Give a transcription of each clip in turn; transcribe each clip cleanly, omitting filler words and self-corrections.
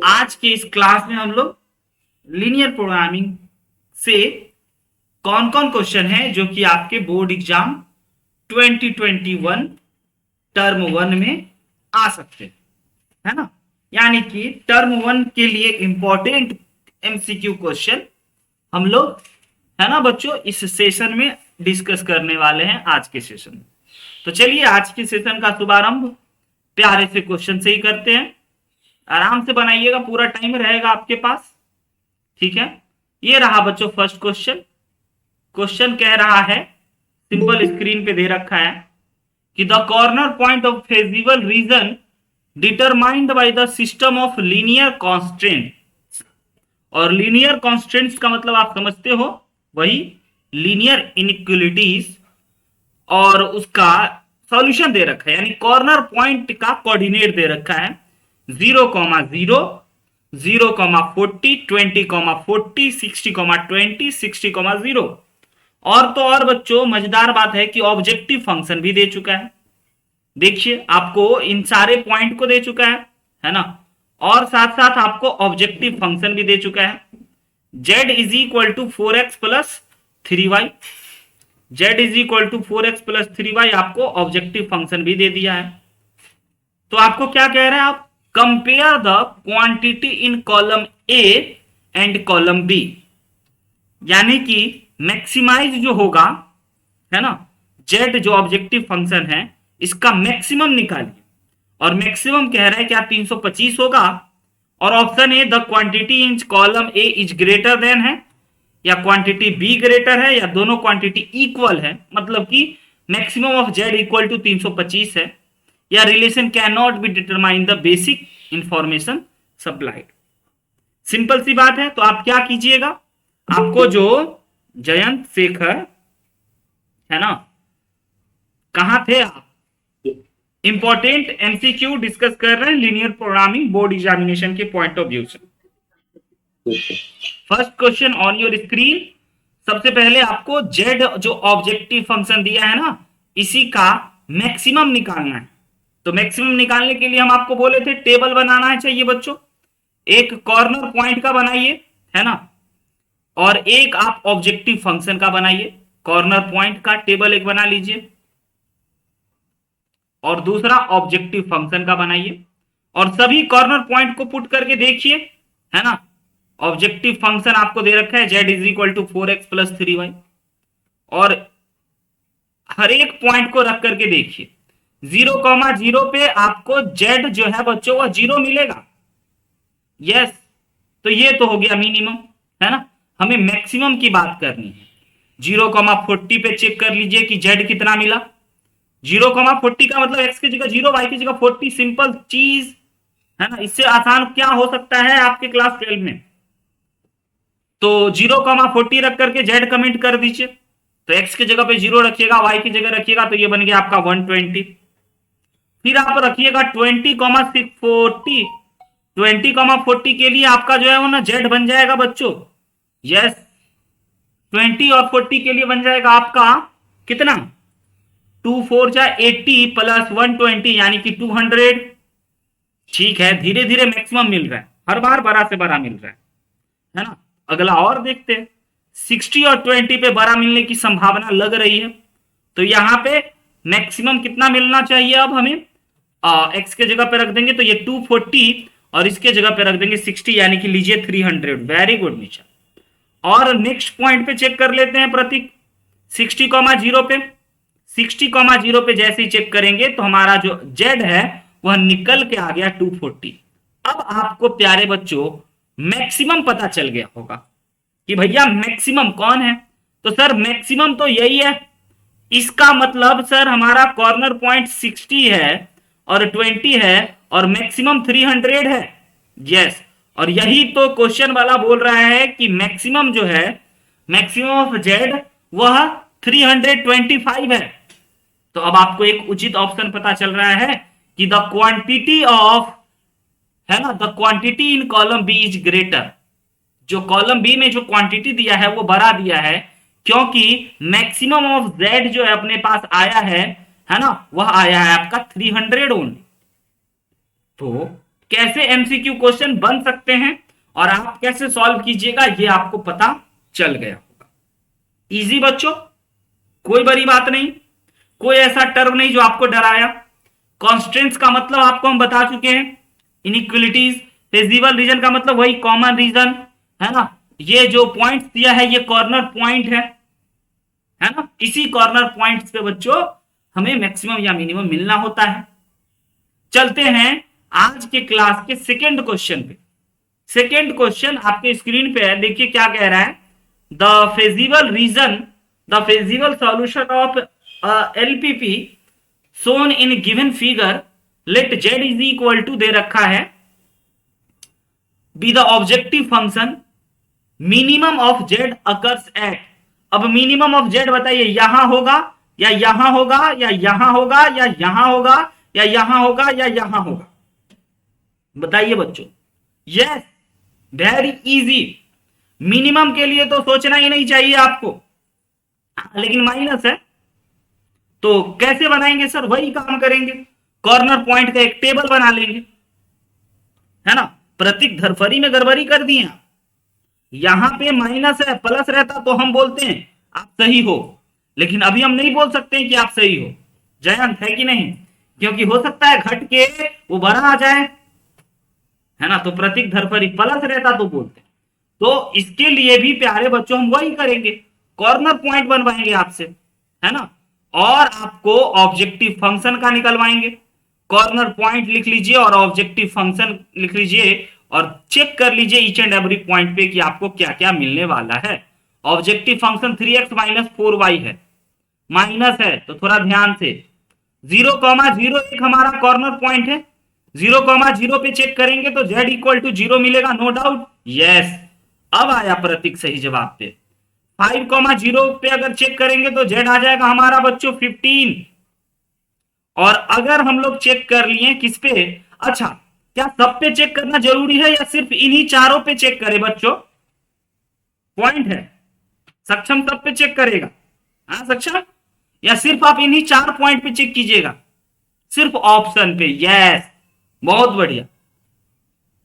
आज के इस क्लास में हम लोग लीनियर प्रोग्रामिंग से कौन कौन क्वेश्चन है जो कि आपके बोर्ड एग्जाम 2021 टर्म वन में आ सकते हैं, है ना। यानी कि टर्म वन के लिए इंपॉर्टेंट एमसीक्यू क्वेश्चन हम लोग, है ना बच्चों, इस सेशन में डिस्कस करने वाले हैं आज के सेशन में। तो चलिए आज के सेशन का शुभारंभ प्यारे से क्वेश्चन से ही करते हैं। आराम से बनाइएगा, पूरा टाइम रहेगा आपके पास, ठीक है। ये रहा बच्चों फर्स्ट क्वेश्चन। क्वेश्चन कह रहा है, सिंपल स्क्रीन पे दे रखा है कि the corner point of feasible region determined by the system of linear constant. और लीनियर कॉन्स्टेंट्स का मतलब आप समझते हो, वही लीनियर इनइक्वलिटीज, और उसका सॉल्यूशन दे रखा है। यानी कॉर्नर पॉइंट का कोऑर्डिनेट दे रखा है 0,0, 0,40, 20,40, 60,20, 60,0। और तो और बच्चों मजेदार बात है कि ऑब्जेक्टिव फंक्शन भी दे चुका है। देखिए आपको इन सारे पॉइंट को दे चुका है ना। और साथ साथ आपको ऑब्जेक्टिव फंक्शन भी दे चुका है। z is equal to 4x plus 3y, z is equal to 4x plus 3y आपको ऑब्जेक्टिव फंक्शन भी दे दिया है। तो आपको क्या कह रहे हैं, आप compare the quantity in column A and column B. यानी कि मैक्सिमाइज जो होगा, है ना, z जो ऑब्जेक्टिव फंक्शन है इसका मैक्सिमम निकालिए। और मैक्सिमम कह रहा है क्या 325 होगा। और option A the quantity in column A is greater then है, या क्वांटिटी बी ग्रेटर है, या दोनों क्वांटिटी इक्वल है। मतलब कि maximum of z equal to 325 है, या relation can not be determine the basic information supplied. Simple सी बात है। तो आप क्या कीजिएगा, आपको जो जयंत शेखर, है ना, कहां थे आप, इंपॉर्टेंट एमसीक्यू डिस्कस कर रहे हैं लीनियर प्रोग्रामिंग बोर्ड एग्जामिनेशन के पॉइंट ऑफ व्यू से। First question on your screen. सबसे पहले आपको z जो ऑब्जेक्टिव फंक्शन दिया है ना, इसी का मैक्सिमम निकालना है। तो मैक्सिमम निकालने के लिए हम आपको बोले थे टेबल बनाना है चाहिए बच्चों। एक कॉर्नर पॉइंट का बनाइए, है ना, और एक आप ऑब्जेक्टिव फंक्शन का बनाइए। कॉर्नर पॉइंट का टेबल एक बना लीजिए, और दूसरा ऑब्जेक्टिव फंक्शन का बनाइए। और सभी कॉर्नर पॉइंट को पुट करके देखिए, है ना। ऑब्जेक्टिव फंक्शन आपको दे रखा है z is equal to 4x plus 3y, और हर एक पॉइंट को रख करके देखिए 0,0 पे आपको z जो है बच्चों वह 0 मिलेगा। यस, तो ये तो हो गया मिनिमम, है ना। हमें मैक्सिमम की बात करनी है। 0,40 पे चेक कर लीजिए कि z कितना मिला। 0,40 का मतलब x की जगह 0, y की जगह 40, सिंपल चीज, है ना। इससे आसान क्या हो सकता है आपके क्लास 12 में। तो 0,40 रख करके z कमेंट कर दीजिए। तो x की जगह पे 0 रखिएगा, y की जगह रखिएगा, तो ये बन गया आपका 120। फिर आप रखिएगा 20,640। 20,40 के लिए आपका जो है वो ना z बन जाएगा बच्चों। यस, 20 और 40 के लिए बन जाएगा आपका कितना, 2 4 जा 80 प्लस 120 यानी कि 200। ठीक है, धीरे धीरे मैक्सिमम मिल रहा है, हर बार बड़ा से बड़ा मिल रहा है ना। अगला और देखते हैं, 60 और 20 पे बड़ा मिलने की संभावना लग रही है। तो यहां पे मैक्सिमम कितना मिलना चाहिए, अब हमें एक्स के जगह पे रख देंगे तो ये 240, और इसके जगह पे रख देंगे 60, यानी कि लीजिए 300। वेरी गुड नीचा। और नेक्स्ट पॉइंट पे चेक कर लेते हैं प्रतीक, 60,0 पे। 60,0 पे जैसे ही चेक करेंगे तो हमारा जो z है वह निकल के आ गया 240। अब आपको प्यारे बच्चों मैक्सिमम पता चल गया होगा कि भैया मैक्सिमम कौन है। तो सर मैक्सिमम तो यही है। इसका मतलब सर हमारा कॉर्नर पॉइंट 60 है और 20 है, और मैक्सिमम 300 है। यस, और यही तो क्वेश्चन वाला बोल रहा है कि मैक्सिमम जो है, मैक्सिमम ऑफ z वह 325 है। तो अब आपको एक उचित ऑप्शन पता चल रहा है कि द क्वांटिटी ऑफ, है ना, the quantity in column B is greater. जो कॉलम बी में जो क्वांटिटी दिया है वो बड़ा दिया है, क्योंकि मैक्सिमम ऑफ z जो है अपने पास आया है ना, वह आया है आपका 300 ओनली। तो कैसे एमसीक्यू क्वेश्चन बन सकते हैं और आप कैसे सॉल्व कीजिएगा ये आपको पता चल गया होगा। इजी बच्चों, कोई बड़ी बात नहीं, कोई ऐसा टर्म नहीं जो आपको डराया। कॉन्स्टेंट्स का मतलब आपको हम बता चुके हैं, इनइक्वलिटीज। फेजिबल रीजन का मतलब वही कॉमन रीजन है ना। ये जो पॉइंट दिया है ये कॉर्नर पॉइंट है ना। इसी कॉर्नर पॉइंट्स पे बच्चों हमें मैक्सिमम या मिनिमम मिलना होता है। चलते हैं आज के क्लास के सेकेंड क्वेश्चन पे। सेकेंड क्वेश्चन आपके स्क्रीन पे है, देखिए क्या कह रहा है। The feasible region, the feasible solution of LPP shown in given figure, let Z is equal to दे रखा है be the objective function, minimum of Z occurs at. अब मिनिमम ऑफ जेड बताइए, यहां होगा या यहां होगा या यहां होगा या यहां होगा या यहां होगा या यहां होगा, बताइए बच्चों। Yes, very easy. मिनिमम के लिए तो सोचना ही नहीं चाहिए आपको, लेकिन माइनस है तो कैसे बनाएंगे सर? वही काम करेंगे, कॉर्नर पॉइंट का एक टेबल बना लेंगे, है ना। प्रतीक धरफरी में गड़बड़ी कर दी है। यहां पे माइनस है, प्लस रहता तो हम बोलते हैं आप सही हो, लेकिन अभी हम नहीं बोल सकते हैं कि आप सही हो। जयंत है कि नहीं? क्योंकि हो सकता है घट के वो बड़ा आ जाए, है ना। तो प्रतीक धरफरी प्लस रहता तो बोलते। तो इसके लिए भी प्यारे बच्चों हम वही करेंगे, कॉर्नर पॉइंट बनवाएंगे आपसे, है ना। और आपको ऑब्जेक्टिव फंक्शन का निकलवाएंगे। कॉर्नर पॉइंट लिख लीजिए और ऑब्जेक्टिव फंक्शन लिख लीजिए और चेक कर लीजिए ईच एंड एवरी पॉइंट पे कि आपको क्या क्या मिलने वाला है। Objective function 3x minus 4y है, माइनस है तो थोड़ा ध्यान से। 0,0 एक हमारा कॉर्नर पॉइंट है, 0,0 पे चेक करेंगे तो z इक्वल टू 0 मिलेगा, नो डाउट। यस, अब आया प्रतीक सही जवाब पे। 5,0 पे अगर चेक करेंगे तो z आ जाएगा हमारा बच्चों 15। और अगर हम लोग चेक कर लिए किस पे, अच्छा क्या सब पे चेक करना जरूरी है या सिर्फ इन्हीं चारों पे चेक करें बच्चों? पॉइंट है, सक्षम सब पे चेक करेगा, हाँ सक्षम, या सिर्फ आप इन्हीं 4 पॉइंट पे चेक कीजिएगा? सिर्फ ऑप्शन पे, यस, बहुत बढ़िया,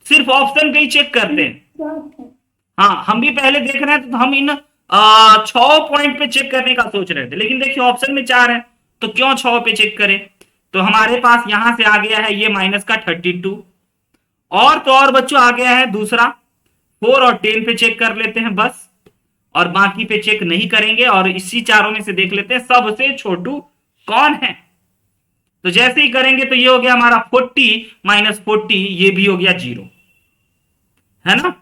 सिर्फ ऑप्शन पे ही चेक करते हैं। हाँ, हम भी पहले देख रहे हैं तो हम इन 6 पॉइंट पे चेक करने का सोच रहे थे, लेकिन देखिए ऑप्शन में 4 है तो क्यों 6 पे चेक करें। तो हमारे पास यहां से आ गया है ये माइनस का 32, और तो और बच्चों आ गया है दूसरा 4 और 10 पे चेक कर लेते हैं बस, और बाकी पे चेक नहीं करेंगे। और इसी चारों में से देख लेते हैं सबसे छोटू कौन है। तो जैसे ही करेंगे तो ये हो गया हमारा 40 माइनस 40, ये भी हो गया 0, है ना।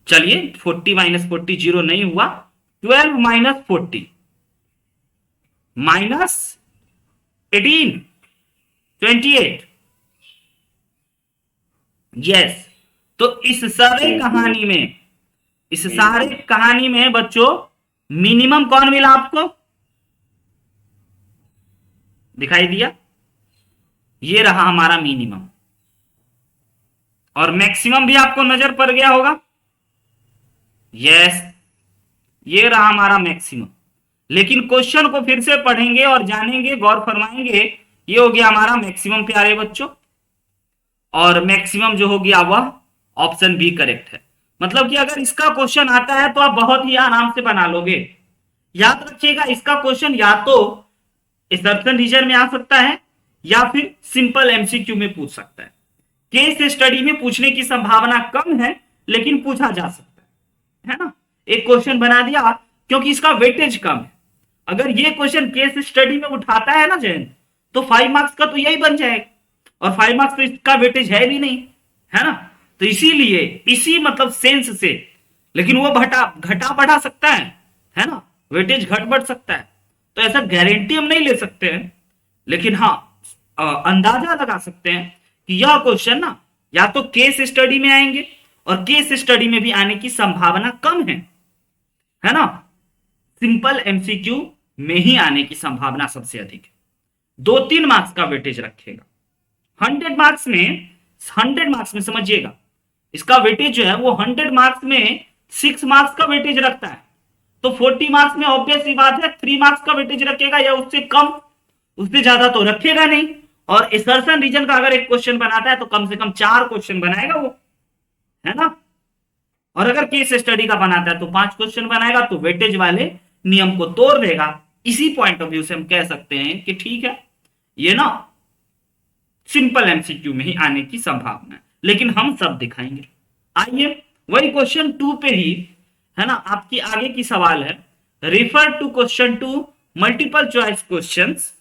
चलिए 40 माइनस 40 0 नहीं हुआ, 12 माइनस 40 माइनस 18 28। यस, तो इस सारे कहानी में, इस सारे कहानी में बच्चों मिनिमम कौन मिला आपको? दिखाई दिया, ये रहा हमारा मिनिमम। और मैक्सिमम भी आपको नजर पड़ गया होगा, यस, ये रहा हमारा मैक्सिमम। लेकिन क्वेश्चन को फिर से पढ़ेंगे और जानेंगे, गौर फरमाएंगे। ये हो गया हमारा मैक्सिमम प्यारे बच्चों, और मैक्सिमम जो हो गया वह ऑप्शन बी करेक्ट है। मतलब कि अगर इसका क्वेश्चन आता है तो आप बहुत ही आराम से बना लोगे। याद रखिएगा, इसका क्वेश्चन या तो असर्प्शन रीजन में आ सकता है या फिर सिंपल एमसीक्यू में पूछ सकता है। केस स्टडी में पूछने की संभावना कम है, लेकिन पूछा जा सकता है ना। एक क्वेश्चन बना दिया क्योंकि इसका वेटेज कम है। अगर ये क्वेश्चन केस स्टडी में उठाता है ना जैन, तो 5 मार्क्स का तो यही बन जाएगा, और 5 मार्क्स तो इसका वेटेज है भी नहीं, है ना। तो इसीलिए इसी मतलब सेंस से, लेकिन वो घटा बढ़ा सकता है ना, वेटेज घट बढ़ सकता है। तो ऐसा गारंटी हम नहीं ले सकते हैं, लेकिन हाँ अंदाजा लगा सकते हैं कि यह क्वेश्चन ना या तो केस स्टडी में आएंगे, और केस स्टडी में भी आने की संभावना कम है ना। सिंपल एमसीक्यू में ही आने की संभावना सबसे अधिक है। 2-3 मार्क्स का वेटेज रखेगा। 100 मार्क्स में समझिएगा, इसका वेटेज जो है वो 100 मार्क्स में 6 मार्क्स का वेटेज रखता है। तो 40 मार्क्स में ऑब्वियस सी बात है 3 मार्क्स का वेटेज रखेगा, या उससे कम, उससे ज्यादा तो रखेगा नहीं। और असर्शन रीजन का अगर एक क्वेश्चन बनाता है तो कम से कम 4 क्वेश्चन बनाएगा वो, है ना। और अगर केस स्टडी का बनाता है तो 5 क्वेश्चन बनाएगा, तो वेटेज वाले नियम को तोड़ देगा। इसी पॉइंट ऑफ व्यू से हम कह सकते हैं कि ठीक है, ये ना सिंपल एमसीक्यू में ही आने की संभावना है, लेकिन हम सब दिखाएंगे। आइए वही क्वेश्चन 2 पे ही, है ना, आपकी आगे की सवाल है, refer to question 2 multiple choice questions,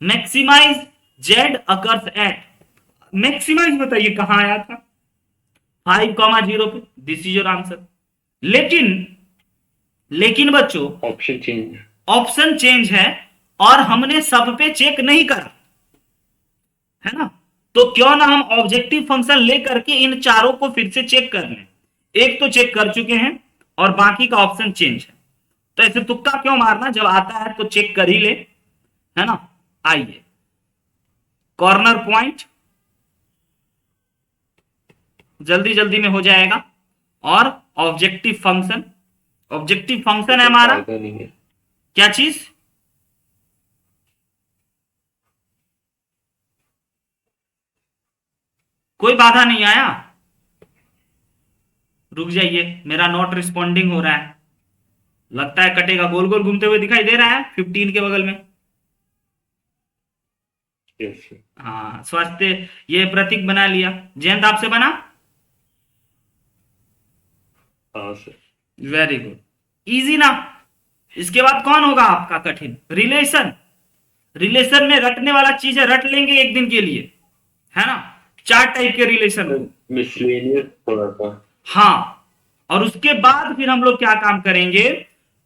maximize Z occurs at, maximize बताइए कहां आया था, 5,0 पे, दिस इज योर आंसर। लेकिन लेकिन बच्चों ऑप्शन चेंज है और हमने सब पे चेक नहीं करा, है ना। तो क्यों ना हम ऑब्जेक्टिव फंक्शन लेकर के इन चारों को फिर से चेक कर लें। एक तो चेक कर चुके हैं और बाकी का ऑप्शन चेंज है, तो ऐसे तुक्का क्यों मारना, जब आता है तो चेक कर ही ले, है ना। आइए, कॉर्नर पॉइंट जल्दी जल्दी में हो जाएगा, और ऑब्जेक्टिव फंक्शन, ऑब्जेक्टिव फंक्शन है हमारा क्या चीज, कोई बाधा नहीं आया, रुक जाइए, मेरा नॉट रिस्पॉन्डिंग हो रहा है, लगता है कटेगा, गोल गोल घूमते हुए दिखाई दे रहा है 15 के बगल में। yes, हाँ, स्वास्थ्य, ये प्रतीक बना लिया, जयंत आपसे बना, हाँ सर, वेरी गुड, इजी ना। इसके बाद कौन होगा आपका कठिन, रिलेशन, रिलेशन में रटने वाला चीज है, रट लेंगे एक दिन के लिए, है ना। 4 टाइप के रिलेशन, मिसलेनियस थोड़ा सा, हाँ। और उसके बाद फिर हम लोग क्या काम करेंगे,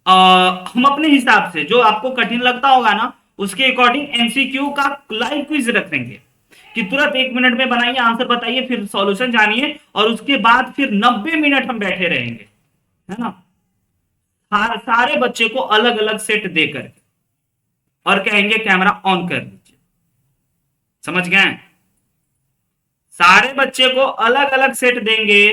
हम अपने हिसाब से जो आपको कठिन लगता होगा ना, उसके अकॉर्डिंग एमसीक्यू का लाइव क्विज रखेंगे कि तुरंत 1 मिनट में बनाइए, आंसर बताइए, फिर सॉल्यूशन जानिए, और उसके बाद फिर 90 मिनट हम बैठे रहेंगे, है ना, सारे बच्चे को अलग अलग सेट देकर, और कहेंगे कैमरा ऑन कर लीजिए, समझ गए। सारे बच्चे को अलग अलग सेट देंगे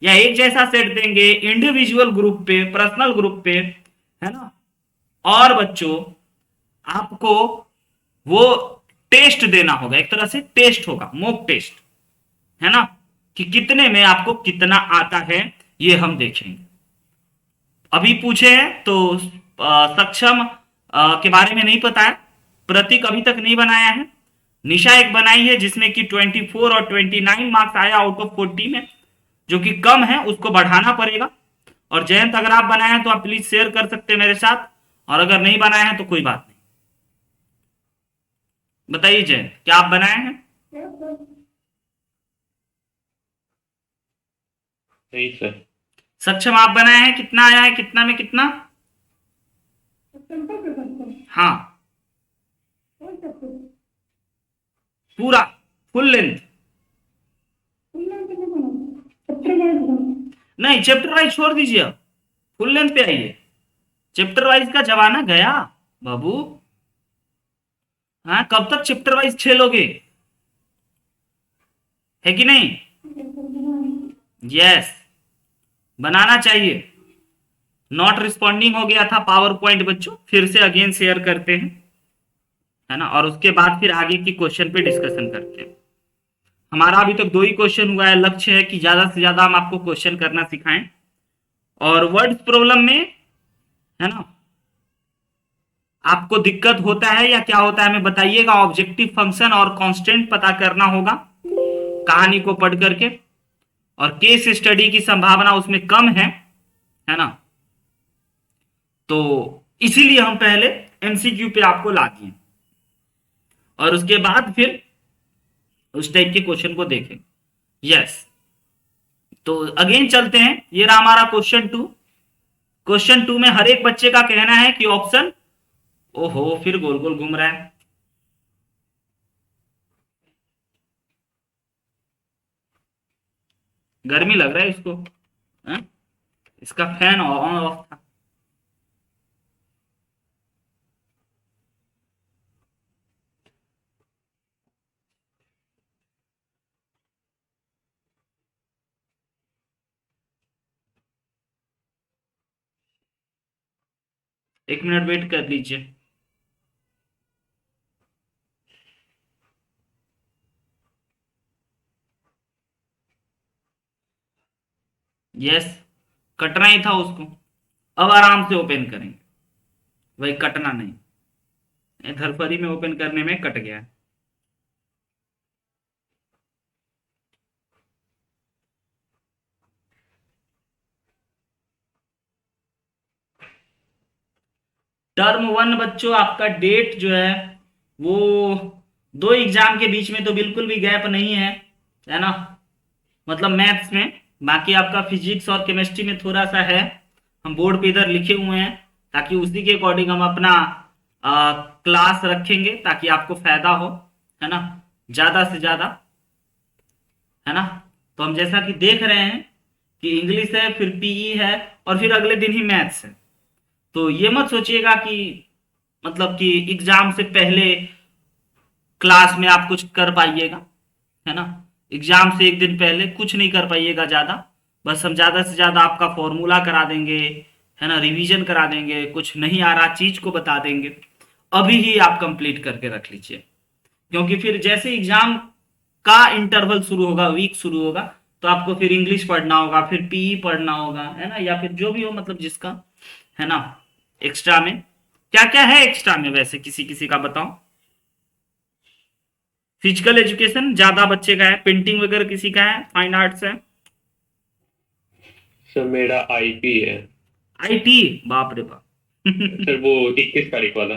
या एक जैसा सेट देंगे, इंडिविजुअल ग्रुप पे, पर्सनल ग्रुप पे, है ना। और बच्चों आपको वो टेस्ट देना होगा, एक तरह से टेस्ट होगा, मॉक टेस्ट, है ना, कि कितने में आपको कितना आता है, ये हम देखेंगे। अभी पूछे हैं तो सक्षम के बारे में नहीं पता है, प्रतीक अभी तक नहीं बनाया है, निशा एक बनाई है जिसमें कि 24 और 29 मार्क्स आया आउट ऑफ 40 में, जो कि कम है, उसको बढ़ाना पड़ेगा। और जयंत अगर आप बनाए हैं तो आप प्लीज शेयर कर सकते हैं मेरे साथ, और अगर नहीं बनाए हैं तो कोई बात नहीं। बताइए जयंत, क्या आप बनाए हैं? नहीं सर। सक्षम आप बनाए हैं, कितना आया है, कितना में कितना? हाँ, पूरा फुल लेंथ नहीं, चैप्टर वाइज छोड़ दीजिए, अब फुल लेंथ पे आइए, चैप्टर वाइज का जमाना गया बाबू। हाँ, कब तक चैप्टर वाइज खेलोगे, है कि नहीं? यस, बनाना चाहिए। नॉट रिस्पॉन्डिंग हो गया था पावर पॉइंट बच्चों, फिर से अगेन शेयर करते हैं, है ना, और उसके बाद फिर आगे की क्वेश्चन पे डिस्कशन करते हैं। हमारा अभी तक 2 ही क्वेश्चन हुआ है, लक्ष्य है कि ज्यादा से ज्यादा हम आपको क्वेश्चन करना सिखाएं। और वर्ड्स प्रॉब्लम में, है ना, आपको दिक्कत होता है या क्या होता है हमें बताइएगा, ऑब्जेक्टिव फंक्शन और कांस्टेंट पता करना होगा कहानी को पढ़ करके, और केस स्टडी की संभावना उसमें कम है ना। तो इसीलिए हम पहले एमसीक्यू पे आपको ला दिए, और उसके बाद फिर उस टाइप के क्वेश्चन को देखें। यस, तो अगेन चलते हैं, ये रहा हमारा क्वेश्चन 2। क्वेश्चन 2 में हर एक बच्चे का कहना है कि ऑप्शन, ओहो फिर गोल गोल घूम रहा है, गर्मी लग रहा है इसको, है? इसका फैन ऑन ऑफ था। एक मिनट वेट कर लीजिए। यस, कटना ही था उसको। अब आराम से ओपन करेंगे, वही कटना नहीं, धरफरी में ओपन करने में कट गया। टर्म वन बच्चों, आपका डेट जो है वो दो एग्जाम के बीच में तो बिल्कुल भी गैप नहीं है ना, मतलब मैथ्स में। बाकी आपका फिजिक्स और केमिस्ट्री में थोड़ा सा है, हम बोर्ड पे इधर लिखे हुए हैं, ताकि उसी के अकॉर्डिंग हम अपना क्लास रखेंगे, ताकि आपको फायदा हो, है ना, ज्यादा से ज्यादा, है ना। तो हम जैसा कि देख रहे हैं कि इंग्लिश है, फिर पीई है, और फिर अगले दिन ही मैथ्स है। तो ये मत सोचिएगा कि मतलब कि एग्जाम से पहले क्लास में आप कुछ कर पाइएगा, है ना। एग्जाम से एक दिन पहले कुछ नहीं कर पाइएगा ज्यादा, बस हम ज्यादा से ज्यादा आपका फॉर्मूला करा देंगे, है ना, रिवीजन करा देंगे, कुछ नहीं आ रहा चीज को बता देंगे। अभी ही आप कंप्लीट करके रख लीजिए, क्योंकि फिर जैसे एग्जाम का इंटरवल शुरू होगा, वीक शुरू होगा, तो आपको फिर इंग्लिश पढ़ना होगा, फिर पीई पढ़ना होगा, है ना, या फिर जो भी हो, मतलब जिसका, है ना। एक्स्ट्रा में क्या क्या है, एक्स्ट्रा में वैसे किसी किसी का बताओ। फिजिकल एजुकेशन ज्यादा बच्चे का है, पेंटिंग वगैरह किसी का है, फाइन आर्ट्स है। सर मेरा आईपी है। आईटी, बाप रे बाप। सर वो 21 तारीख वाला।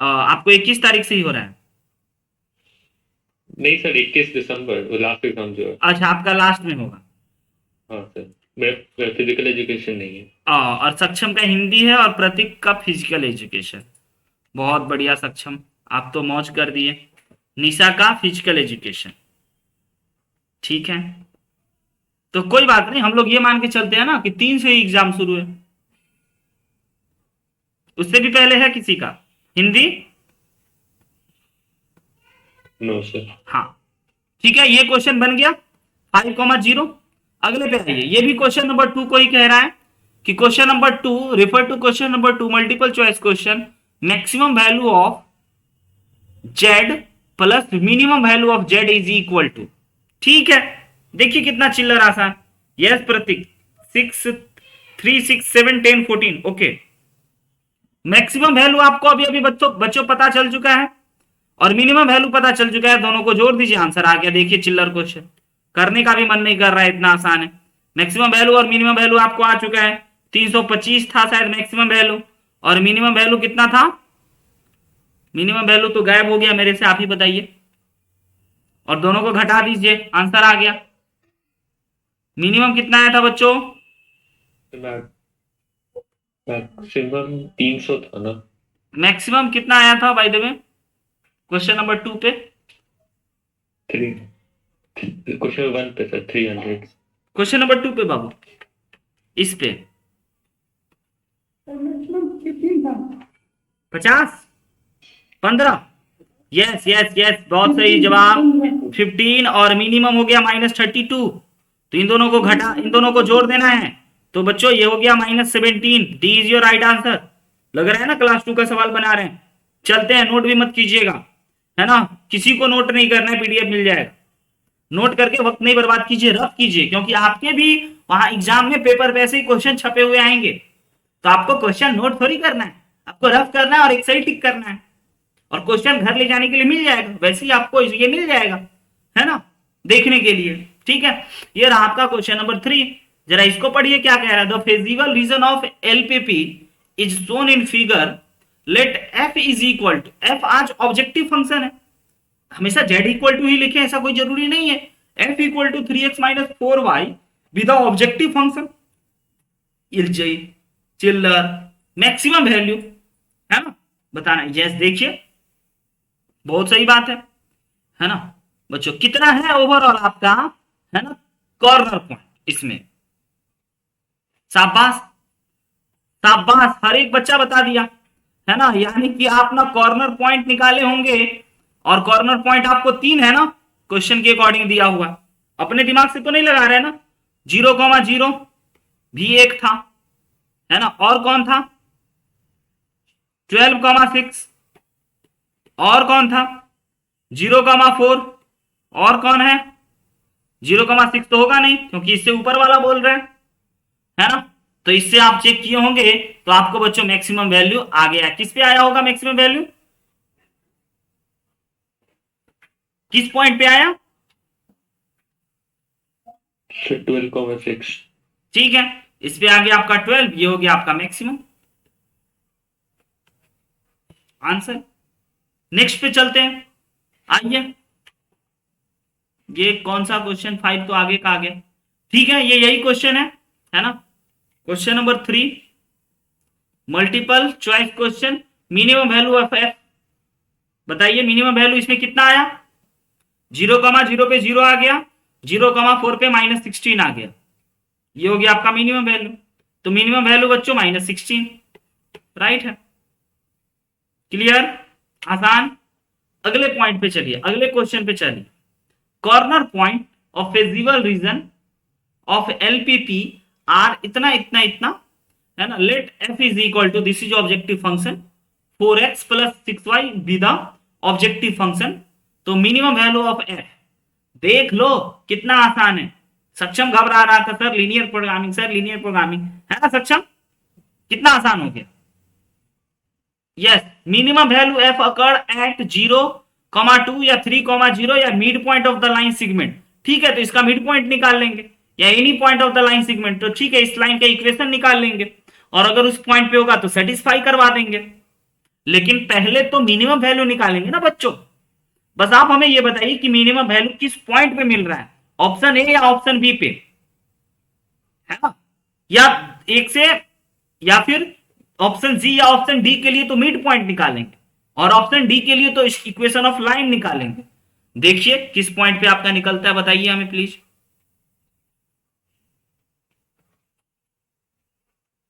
आपको 21 तारीख से ही हो रहा है? नहीं सर, 21 दिसंबर वो लास्ट एग्जाम जो है। अच्छा, आपका लास्ट में होगा। हाँ सर, मेरा फिजिकल एजुकेशन नहीं है। और सक्षम का हिंदी है, और प्रतीक का फिजिकल एजुकेशन। बहुत बढ़िया सक्षम, आप तो मौज कर दिए। निशा का फिजिकल एजुकेशन, ठीक है। तो कोई बात नहीं, हम लोग ये मान के चलते हैं ना कि 3 से ही एग्जाम शुरू है। उससे भी पहले है किसी का हिंदी? No sir. हाँ, ठीक है, ये क्वेश्चन बन गया 5,0। अगले पे आइए, ये भी क्वेश्चन नंबर 2 को ही कह रहा है कि question number 2, refer to question number 2, multiple choice question. Maximum value of Z plus minimum value of Z is equal to, ठीक है। देखिए कितना चिल्लर आसान। Yes Prateek, 6 3 6 7 10 14, okay. Maximum value आपको अभी अभी बच्चों बच्चों पता चल चुका है, और मिनिमम वैल्यू पता चल चुका है, दोनों को जोड़ दीजिए, आंसर आ गया। देखिए चिल्लर क्वेश्चन, करने का भी मन नहीं कर रहा है, इतना आसान है। मैक्सिमम वैल्यू और मिनिमम वैल्यू आपको आ चुका है। 325 था शायद मैक्सिमम वैल्यू, और मिनिमम वैल्यू कितना था? मिनिमम वैल्यू तो गायब हो गया मेरे से, आप ही बताइए। और दोनों को घटा दीजिए, आंसर आ गया। मिनिमम कितना आया था बच्चों? मैक्सिमम 300 था ना। मैक्सिमम कितना आया था by the way, question number 2 पे? थ्री, क्वेश्चन 1 पे सर 300। क्वेश्चन नंबर 2 पे बाबू, इस पे 50 15, यस यस यस, बहुत सही जवाब, 15। और मिनिमम हो गया -32, तो इन दोनों को घटा, इन दोनों को जोड़ देना है। तो बच्चों ये हो गया -17। D is your right answer. लग रहा है ना क्लास 2 का सवाल बना रहे हैं। चलते हैं, नोट भी मत कीजिएगा, है ना, किसी को नोट नहीं करना है, पीडीएफ मिल जाएगा। नोट करके वक्त नहीं बर्बाद कीजिए, रफ कीजिए, क्योंकि आपके भी वहां एग्जाम में पेपर पे ऐसे ही क्वेश्चन छपे हुए आएंगे। तो आपको क्वेश्चन नोट थोड़ी करना है, आपको रफ करना है और एक सही टिक करना है, और क्वेश्चन घर ले जाने के लिए मिल जाएगा, वैसे ही आपको ये मिल जाएगा, है ना, देखने के लिए। ठीक है, ये रहा आपका क्वेश्चन नंबर 3। जरा इसको पढ़िए, क्या कह रहा है। The feasible region of LPP is shown in figure, let F is equal to, F आज ऑब्जेक्टिव फंक्शन है, हमेशा जेड इक्वल टू ही लिखे, ऐसा कोई जरूरी नहीं है। F equal to 3x minus 4y with objective function, एलजी, चिल्लर, मैक्सिमम वैल्यू, है ना, बताना। यस, देखिए बहुत सही बात है ना बच्चों। कितना है ओवरऑल आपका, है ना, कॉर्नर पॉइंट इसमें? शाबाश शाबाश, हर एक बच्चा बता दिया, है ना। यानी कि आप ना कॉर्नर पॉइंट निकाले होंगे, और कॉर्नर पॉइंट आपको 3 है ना, क्वेश्चन के अकॉर्डिंग दिया हुआ। अपने दिमाग से तो नहीं लगा रहे ना। 0,0 भी एक था, है ना, और कौन था? 12,6, और कौन था? 0,4, और कौन है? 0,6 तो होगा नहीं, क्योंकि इससे ऊपर वाला बोल रहे हैं, है ना। तो इससे आप चेक किए होंगे तो आपको बच्चों मैक्सिमम वैल्यू आ गया। किस पे आया होगा मैक्सिमम वैल्यू, किस पॉइंट पे आया, 12,6। ठीक है, इस पे आ गया आपका 12, ये हो गया आपका मैक्सिमम आंसर। नेक्स्ट पे चलते हैं, आइए। ये कौन सा क्वेश्चन, 5 तो आगे का आ गया, ठीक है, ये यही क्वेश्चन है ना। Question number 3, multiple choice question, minimum value of F. बताइए मिनिमम वैल्यू इसमें कितना आया, 0,0 पे 0 आ गया, 0,4 पे -16 आ गया, ये हो गया आपका मिनिमम वैल्यू। तो मिनिमम वैल्यू बच्चों -16, राइट है, क्लियर, आसान। अगले पॉइंट पे चलिए, अगले क्वेश्चन पे चलिए। Corner point of feasible region of LPP are इतना इतना इतना, है ना। Let F is equal to, this is objective function, 4x plus 6y be the objective function. तो मिनिमम वैल्यू ऑफ एफ देख लो, कितना आसान है। सक्षम घबरा रहा था sir linear programming, sir linear programming, है ना सक्षम, कितना आसान हो गया। Yes, minimum value F occurred at 0,2 या 3,0 या mid point of the line segment, ठीक है। तो इसका मिड पॉइंट निकाल लेंगे या any point of the line segment, तो ठीक है, इस लाइन का इक्वेशन निकाल लेंगे और अगर उस पॉइंट पे होगा तो सेटिस्फाई करवा देंगे। लेकिन पहले तो मिनिमम वैल्यू निकालेंगे ना बच्चों। बस आप हमें ये बताइए कि मिनिमम वैल्यू किस पॉइंट पे मिल रहा है, ऑप्शन ए या ऑप्शन बी पे, है ना, या एक से, या फिर ऑप्शन सी या ऑप्शन डी के लिए तो मिड पॉइंट निकालेंगे और ऑप्शन डी के लिए तो इक्वेशन ऑफ लाइन निकालेंगे। देखिए किस पॉइंट पे आपका निकलता है, बताइए हमें प्लीज।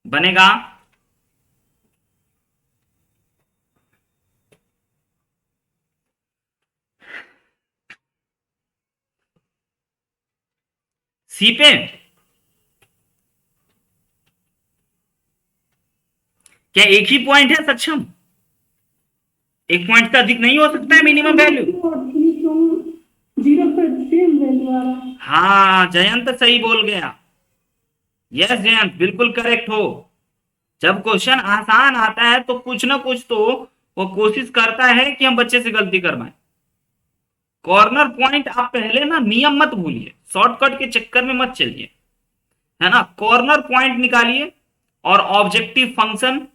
बनेगा सी पे, क्या एक ही पॉइंट है सक्षम, एक पॉइंट से अधिक नहीं हो सकता है मिनिमम वैल्यू। हाँ जयंत सही बोल गया, यस जयंत बिल्कुल करेक्ट हो। जब क्वेश्चन आसान आता है तो कुछ ना कुछ तो वो कोशिश करता है कि हम बच्चे से गलती करवाएं। कॉर्नर पॉइंट आप पहले ना नियम मत भूलिए, शॉर्टकट के चक्कर में मत चलिए, है ना। कॉर्नर पॉइंट निकालिए और ऑब्जेक्टिव फंक्शन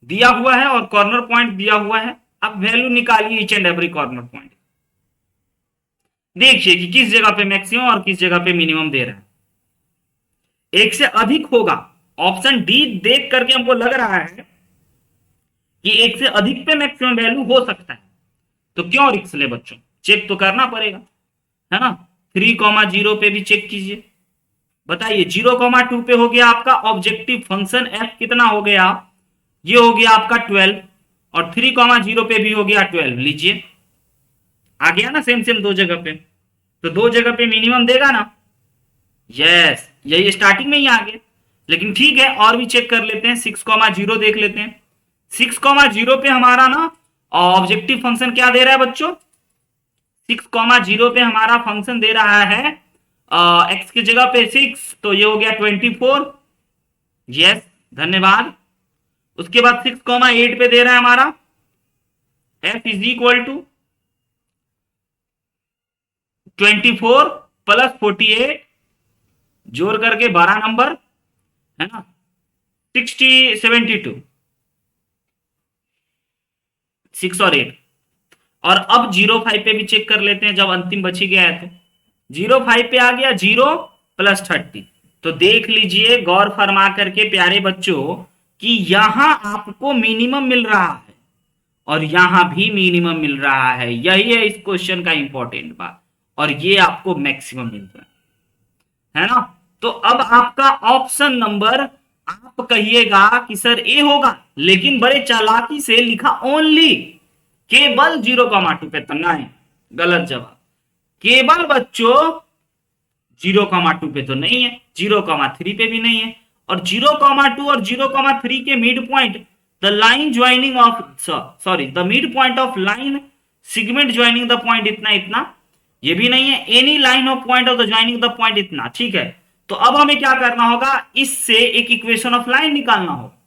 दिया हुआ है और कॉर्नर पॉइंट दिया हुआ है, अब वैल्यू निकालिए each and every corner point. देखिए कि किस जगह पे मैक्सिमम और किस जगह पे मिनिमम दे रहा है। एक से अधिक होगा, ऑप्शन डी देख करके हमको लग रहा है कि एक से अधिक पे मैक्सिमम वैल्यू हो सकता है, तो क्यों रिस्क ले बच्चों, चेक तो करना पड़ेगा, है ना। 3,0 पे भी चेक कीजिए, बताइए 0,2 पे हो गया आपका ऑब्जेक्टिव फंक्शन एफ, कितना हो गया, ये हो गया आपका 12, और 3,0 पे भी हो गया 12, लीजिए आ गया ना सेम सेम दो जगह पे, तो दो जगह पे मिनिमम देगा ना। यस, यही स्टार्टिंग में ही आ गया, लेकिन ठीक है और भी चेक कर लेते हैं। 6,0 देख लेते हैं, 6,0 पे हमारा ना ऑब्जेक्टिव फंक्शन क्या दे रहा है बच्चों, 6,0 पे हमारा फंक्शन दे रहा है एक्स की जगह पे 6, तो ये हो गया 24, यस धन्यवाद। उसके बाद 6,8 पे दे रहा है हमारा F is equal to 24 plus 48, जोड़ करके 12 नंबर, है ना, 72, 6 और 8। और अब 0,5 पे भी चेक कर लेते हैं, जब अंतिम बच ही गया है तो 0,5 पे आ गया 0 प्लस 30। तो देख लीजिए गौर फरमा करके प्यारे बच्चों कि यहां आपको मिनिमम मिल रहा है और यहां भी मिनिमम मिल रहा है, यही है इस क्वेश्चन का इंपॉर्टेंट बात, और ये आपको मैक्सिमम मिल रहा है ना। तो अब आपका ऑप्शन नंबर, आप कहिएगा कि सर ए होगा, लेकिन बड़े चालाकी से लिखा ओनली, केवल 0,2 पे, तो नहीं, गलत जवाब। केवल बच्चों 0,2 पे तो नहीं है, 0,3 पे भी नहीं है, और 0,2 और 0,3 के mid point, the line joining of, sorry the mid point of line segment joining the point इतना इतना, ये भी नहीं है। Any line of point of the joining the point इतना, ठीक है। तो अब हमें क्या करना होगा, इससे एक इक्वेशन ऑफ लाइन निकालना होगा,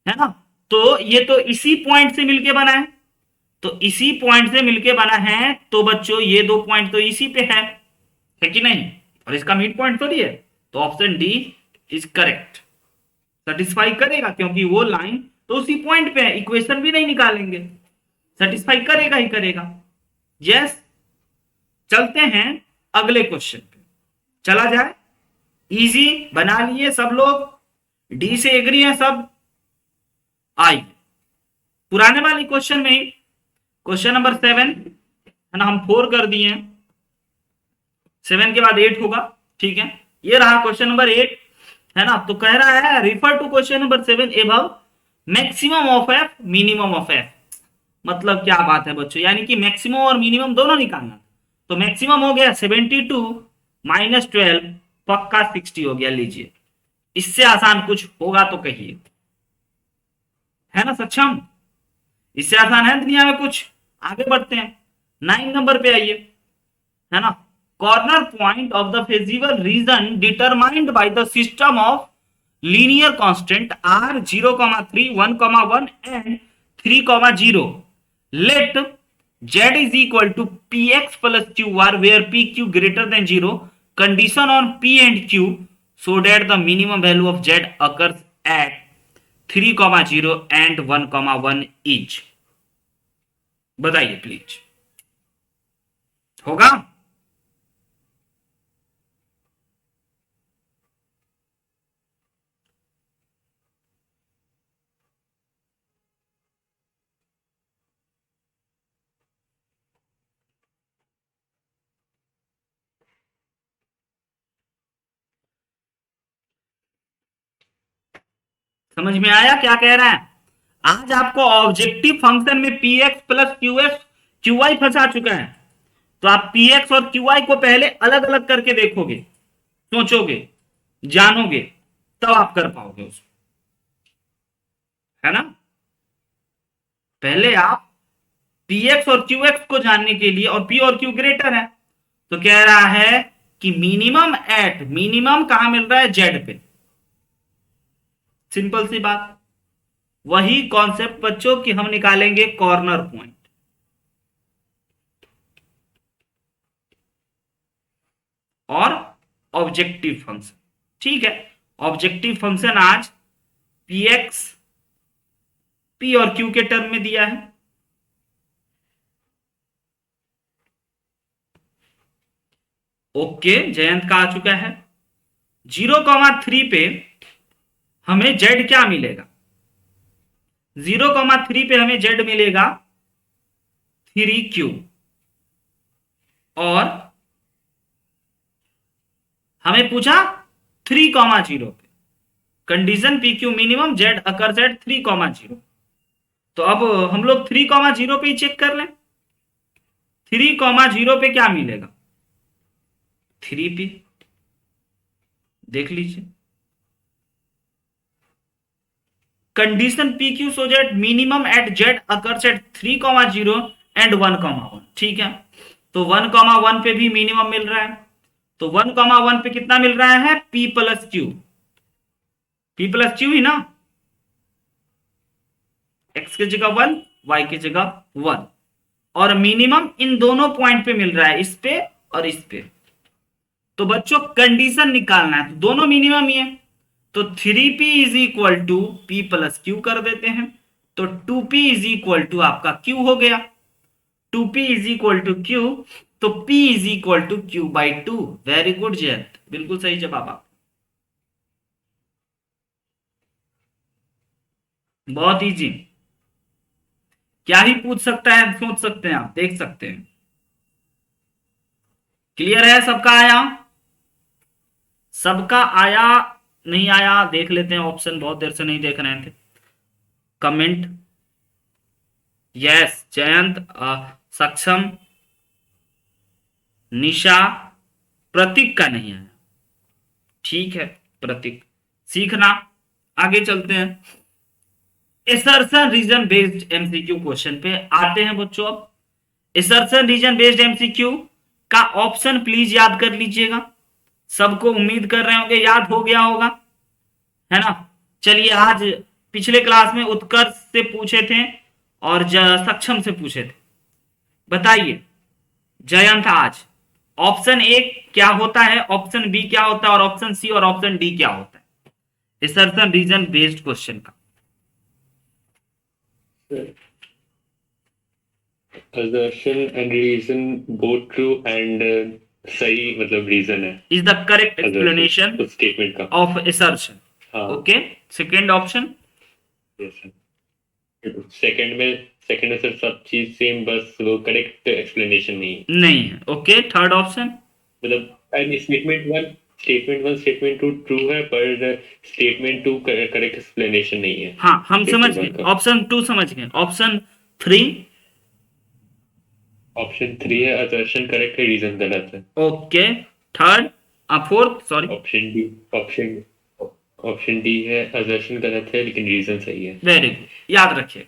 है ना। तो ये तो इसी पॉइंट से मिलके बना है, तो इसी पॉइंट से मिलके बना है, तो बच्चों ये दो पॉइंट तो इसी पे है कि नहीं, और इसका मिड पॉइंट थोड़ी है। तो option D is correct, satisfy करेगा, क्योंकि वो लाइन तो उसी पॉइंट पे है, इक्वेशन भी नहीं निकालेंगे, सेटिस्फाई करेगा ही करेगा। यस, चलते हैं अगले क्वेश्चन पे, चला जाए। इजी बना लिए सब लोग, डी से एग्री है सब। आइए पुराने वाले क्वेश्चन में ही, क्वेश्चन नंबर 7 है ना, हम 4 कर दिए हैं, 7 के बाद 8 होगा, ठीक है। ये रहा क्वेश्चन नंबर 8, है ना। तो कह रहा है refer to question number 7 above maximum of F minimum of F. मतलब क्या बात है बच्चों, यानी कि मैक्सिमम और मिनिमम दोनों निकालना। तो मैक्सिमम हो गया 72 माइनस 12 पक्का 60 हो गया, लीजिए। इससे आसान कुछ होगा तो कहिए, है ना सक्षम, इससे आसान है दुनिया में कुछ। आगे बढ़ते हैं, 9 नंबर पे आइए, है ना। Corner point of the feasible region determined by the system of linear constant are 0,3 1,1 and 3,0 let z is equal to px plus qr where pq greater than 0 condition on p and q so that the minimum value of z occurs at 3,0 and 1,1 each। बताइए please, होगा? समझ में आया क्या कह रहा है? आज आपको ऑब्जेक्टिव फंक्शन में P X plus Q X Q Y फंसा चुका है, तो आप पी एक्स और क्यू वाई को पहले अलग अलग करके देखोगे, सोचोगे, जानोगे, तब आप कर पाओगे उसको, है ना। पहले आप पी एक्स और क्यू एक्स को जानने के लिए, और पी और क्यू ग्रेटर है, तो कह रहा है कि मिनिमम एट, मिनिमम कहां मिल रहा है, जेड पे। सिंपल सी बात, वही कॉन्सेप्ट बच्चों की हम निकालेंगे कॉर्नर पॉइंट और ऑब्जेक्टिव फंक्शन, ठीक है। ऑब्जेक्टिव फंक्शन आज पी एक्स पी और क्यू के टर्म में दिया है, ओके। जयंत का आ चुका है। 0,3 पे हमें जेड क्या मिलेगा, 0,3 पे हमें जेड मिलेगा 3q, और हमें पूछा 3,0 पे, condition P Q minimum Z occurs at 3,0। तो अब हम लोग 3,0 पे ही चेक कर लें, 3,0 पे क्या मिलेगा, 3p, देख लीजिए। Condition P Q so Z minimum at Z occurs at 3,0 and 1,1, ठीक है। तो 1,1 पे भी मिनिमम मिल रहा है, तो 1,1 पे कितना मिल रहा है, p plus Q, p plus Q ही ना, x की जगह 1 y की जगह 1, और मिनिमम इन दोनों पॉइंट पे मिल रहा है, इस पे और इस पे। तो बच्चों कंडीशन निकालना है, तो दोनों मिनिमम ही है, तो 3p is equal to p plus Q कर देते हैं, तो 2p इज इक्वल टू आपका q हो गया, 2p is equal to q, तो p is equal to q by 2। Very good Jayant, बिल्कुल सही जवाब आप, बहुत इजी, क्या ही पूछ सकता है, सोच सकते हैं आप, देख सकते हैं। क्लियर है, सबका आया, सबका आया नहीं आया देख लेते हैं, ऑप्शन बहुत देर से नहीं देख रहे थे, कमेंट। यस जयंत, सक्षम, निशा, प्रतीक का नहीं आया, ठीक है प्रतीक, सीखना। आगे चलते हैं, assertion reason based MCQ question पे आते हैं बच्चों। अब एसर्शन रीजन बेस्ड एमसीक्यू का ऑप्शन प्लीज याद कर लीजिएगा, सबको उम्मीद कर रहे होंगे याद हो गया होगा, है ना। चलिए, आज पिछले क्लास में उत्कर्ष से पूछे थे और सक्षम से पूछे थे। बताइए जयंत, आज ऑप्शन ए क्या होता है, ऑप्शन बी क्या होता है, और ऑप्शन सी और ऑप्शन डी क्या होता है असर्शन रीजन बेस्ड क्वेश्चन का। assertion and reason both true and सही मतलब रीजन है इज द करेक्ट एक्सप्लेनेशन उस स्टेटमेंट का। Of assertion. हाँ okay, second option. Yes sir. Second में सर सब चीज सेम, बस वो करेक्ट एक्सप्लेनेशन नहीं है। Okay, third option. मतलब statement one statement two true है, पर स्टेटमेंट टू करेक्ट एक्सप्लेनेशन नहीं है। हाँ, हम समझ Statement गए, one का। ऑप्शन टू समझ गए। Option three. ऑप्शन थ्री है असर्शन करेक्ट है, रीजन गलत है। Okay, third, fourth, sorry. Option D option D है असर्शन गलत है लेकिन रीजन सही है। वेरी गुड, याद रखिए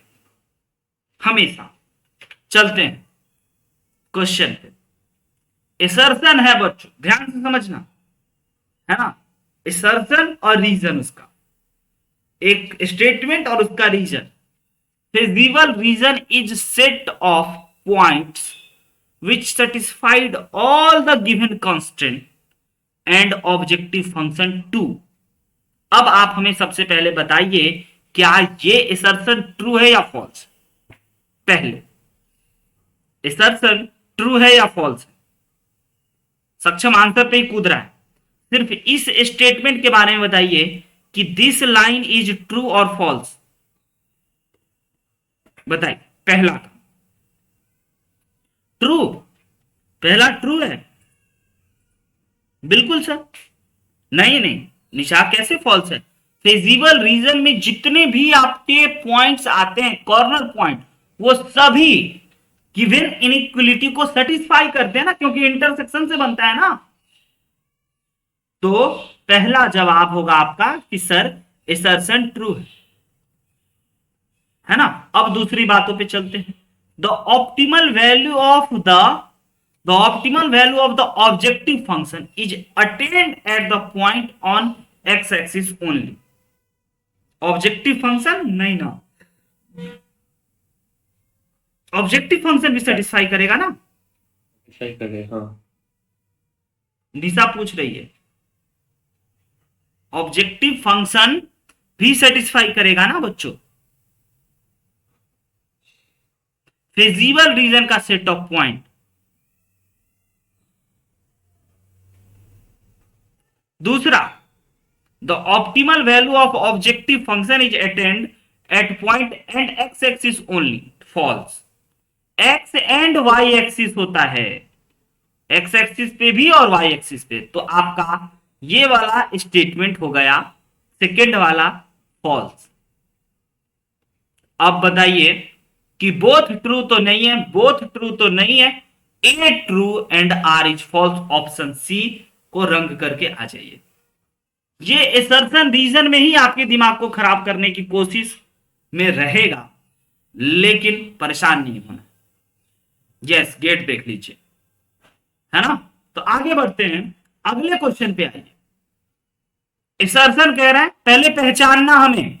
हमेशा। चलते हैं क्वेश्चन पे। असर्शन है बच्चों, ध्यान से समझना, है ना। असर्शन और रीजन, उसका एक स्टेटमेंट और उसका reason. feasible reason is set of points which satisfied all the given constant and objective function 2। अब आप हमें सबसे पहले बताइए, क्या ये assertion ट्रू है या फॉल्स। पहले assertion ट्रू है या फॉल्स है। सक्षम आंसर पे ही कूद रहा है। सिर्फ इस स्टेटमेंट के बारे में बताइए कि दिस लाइन इज ट्रू और फॉल्स। बताइए, पहला का ट्रू, पहला ट्रू है। बिल्कुल सर। नहीं, निशा कैसे फॉल्स है। फिजिबल रीजन में जितने भी आपके पॉइंट्स आते हैं, कॉर्नर पॉइंट, वो सभी गिवन इनइक्वलिटी को सेटिस्फाई करते हैं ना, क्योंकि इंटरसेक्शन से बनता है ना। तो पहला जवाब होगा आपका कि सर असर्शन ट्रू है ना। अब दूसरी बातों पे चलते हैं। The optimal value of the objective function is attained at the point on x axis only. Objective function नहीं ना, ऑब्जेक्टिव फंक्शन भी सेटिस्फाई करेगा ना। सही करे, हाँ। निशा पूछ रही है, ऑब्जेक्टिव फंक्शन भी सेटिस्फाई करेगा ना बच्चों। फिजिबल रीजन का सेट ऑफ पॉइंट। दूसरा, the optimal value of objective function is attained at point and X axis only. False. X and Y axis होता है, एक्स एक्सिस पे भी और वाई एक्सिस पे। तो आपका ये वाला स्टेटमेंट हो गया सेकेंड वाला फॉल्स। अब बताइए कि बोथ ट्रू तो नहीं है, बोथ ट्रू तो नहीं है, A true and R is false. Option C को रंग करके आ जाइए। ये असर्शन रीजन में ही आपके दिमाग को खराब करने की कोशिश में रहेगा, लेकिन परेशान नहीं होना। यस, गेट देख लीजिए, है ना। तो आगे बढ़ते हैं, अगले क्वेश्चन पे आइए। असर्शन कह रहा है पहले पहचानना हमें,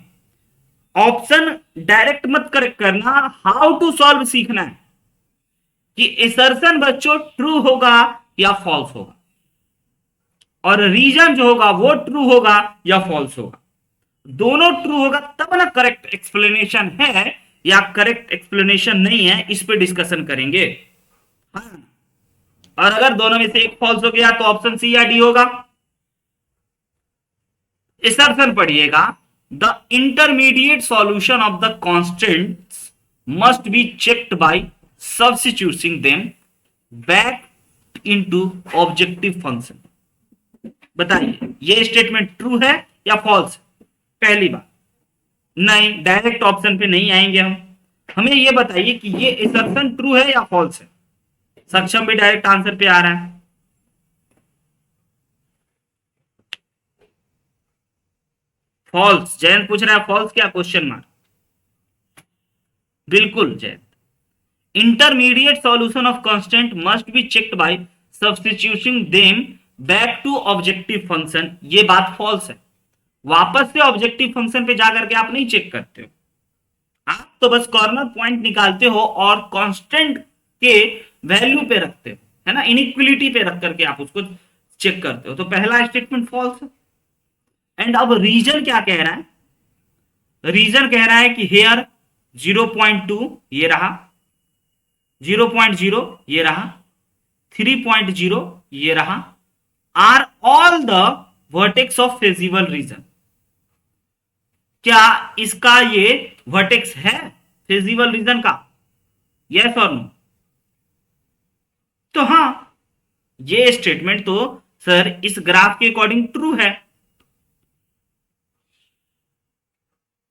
ऑप्शन डायरेक्ट मत करना, हाउ टू सॉल्व सीखना है कि असर्शन बच्चों ट्रू होगा या फॉल्स होगा, और रीजन जो होगा वो ट्रू होगा या फॉल्स होगा। दोनों ट्रू होगा तब ना करेक्ट एक्सप्लेनेशन है या करेक्ट एक्सप्लेनेशन नहीं है, इस पे डिस्कशन करेंगे। हाँ। और अगर दोनों में से एक फॉल्स हो गया तो ऑप्शन सी या डी होगा। असर्शन पढ़िएगा, the intermediate solution of the constants must be checked by substituting them back into objective function. बताइए ये स्टेटमेंट ट्रू है या फॉल्स। पहली बात, नहीं, डायरेक्ट ऑप्शन पे नहीं आएंगे हम। हमें ये बताइए कि ये असर्शन ट्रू है या फॉल्स है। सक्षम भी डायरेक्ट आंसर पे आ रहा है। फॉल्स। जयंत पूछ रहा है फॉल्स क्या, क्वेश्चन मार्क। बिल्कुल Jayant. Intermediate solution of constant must be checked by substituting them back to objective function, ये बात फॉल्स है। वापस से ऑब्जेक्टिव फंक्शन पे जाकर के आप नहीं चेक करते हो, आप तो बस कॉर्नर पॉइंट निकालते हो और कांस्टेंट के वैल्यू पे रखते हो, है ना, इनइक्वलिटी पे रख करके आप उसको चेक करते हो। तो पहला स्टेटमेंट फॉल्स है। एंड अब रीजन क्या कह रहा है? रीजन कह रहा है कि हेयर 0.2 ये रहा, 0.0 ये रहा, 3.0 ये रहा, are all the vertex of feasible region. क्या इसका ये वर्टेक्स है फेजिबल रीजन का? यस और नो? तो हाँ, ये स्टेटमेंट तो सर इस ग्राफ के अकॉर्डिंग ट्रू है।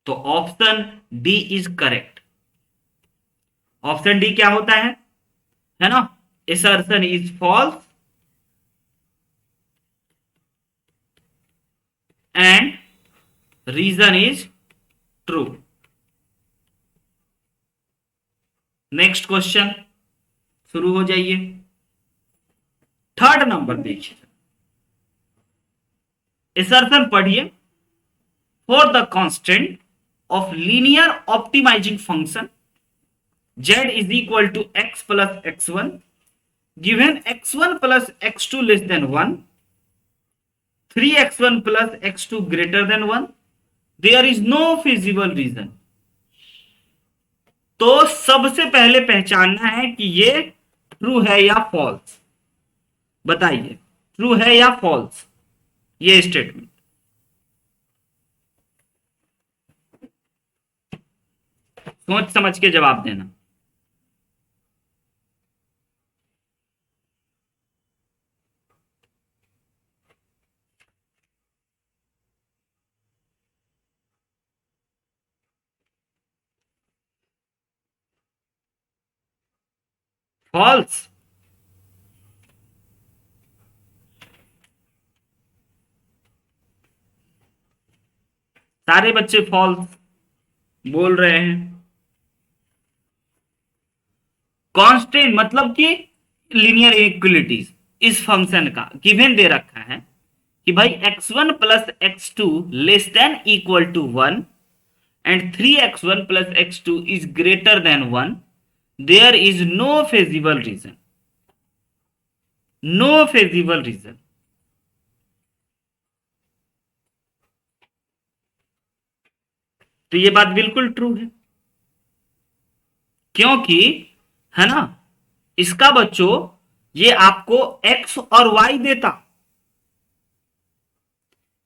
तो option D is correct. Option D क्या होता है ना, assertion is false and reason is true. Next question शुरू हो जाइए। थर्ड नंबर देखिए, assertion पढ़िए। For the constant of linear optimizing function z is equal to x plus x1 given x1 plus x2 less than 1, 3x1 plus x2 greater than 1, there is no feasible reason। तो सबसे पहले पहचानना है कि ये true है या false. बताइए ट्रू है या फॉल्स ये स्टेटमेंट। सोच समझ के जवाब देना। फॉल्स। सारे बच्चे फॉल्स बोल रहे हैं। कांस्टेंट मतलब कि लीनियर इक्वलिटीज, इस फंक्शन का गिवन दे रखा है कि भाई x1 plus x2 less than equal to 1 and 3x1 plus x2 is greater than 1, there is no feasible region. No feasible region. तो ये बात बिल्कुल ट्रू है, क्योंकि है ना, इसका बच्चों ये आपको x और y देता,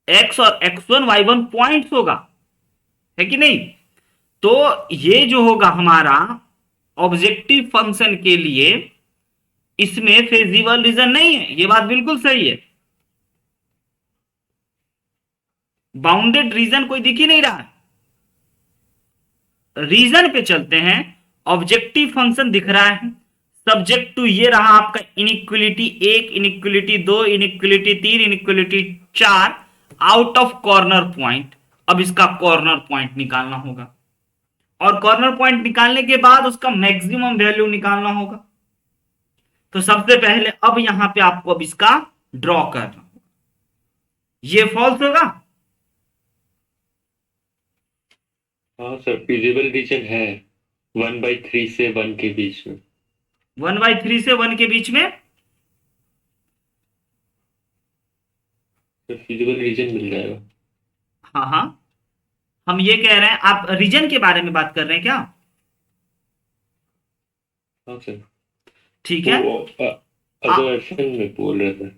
x और x1 y1 पॉइंट्स होगा, है कि नहीं? तो ये जो होगा हमारा ऑब्जेक्टिव फंक्शन के लिए, इसमें फेजिबल रीजन नहीं है। ये बात बिल्कुल सही है। बाउंडेड रीजन कोई दिख ही नहीं रहा है। रीजन पे चलते हैं। ऑब्जेक्टिव फंक्शन दिख रहा है। सब्जेक्ट टू ये रहा आपका inequality 1, inequality 2, inequality 3, inequality 4 out of corner point. अब इसका कॉर्नर पॉइंट निकालना होगा और कॉर्नर पॉइंट निकालने के बाद उसका मैक्सिमम वैल्यू निकालना होगा। तो सबसे पहले अब यहां पे आपको अब इसका ड्रॉ करना होगा। ये फॉल्स होगा। हाँ सर, फिजिबल रीजन है 1/3 से 1 के बीच में। 1/3 से 1 के बीच में तो फिजिबल रीजन मिल जाएगा। हाँ हाँ, हम ये कह रहे हैं, आप रीजन के बारे में बात कर रहे हैं क्या? हाँ सर। ठीक है। वो असर्शन में बोल रहे थे।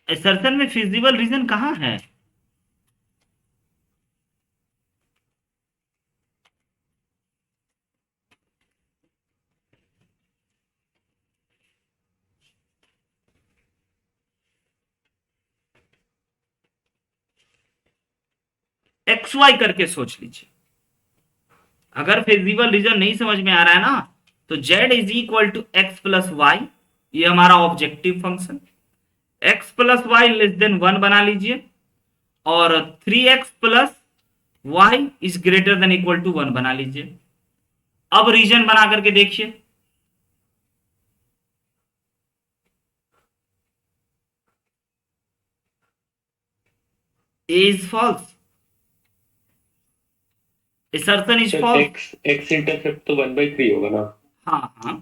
असर्शन में फिजिबल रीजन कहाँ है? एक्स वाई करके सोच लीजिए। अगर फिजिबल रीजन नहीं समझ में आ रहा है ना, तो z is equal to X plus Y, ये हमारा objective function. x plus Y less than 1 बना लीजिए और 3x plus Y is greater than equal to 1 बना लीजिए। अब रीजन बना करके देखिए। A is false, assertion is sir false. X intercept तो 1/3 होगा ना? हाँ हाँ,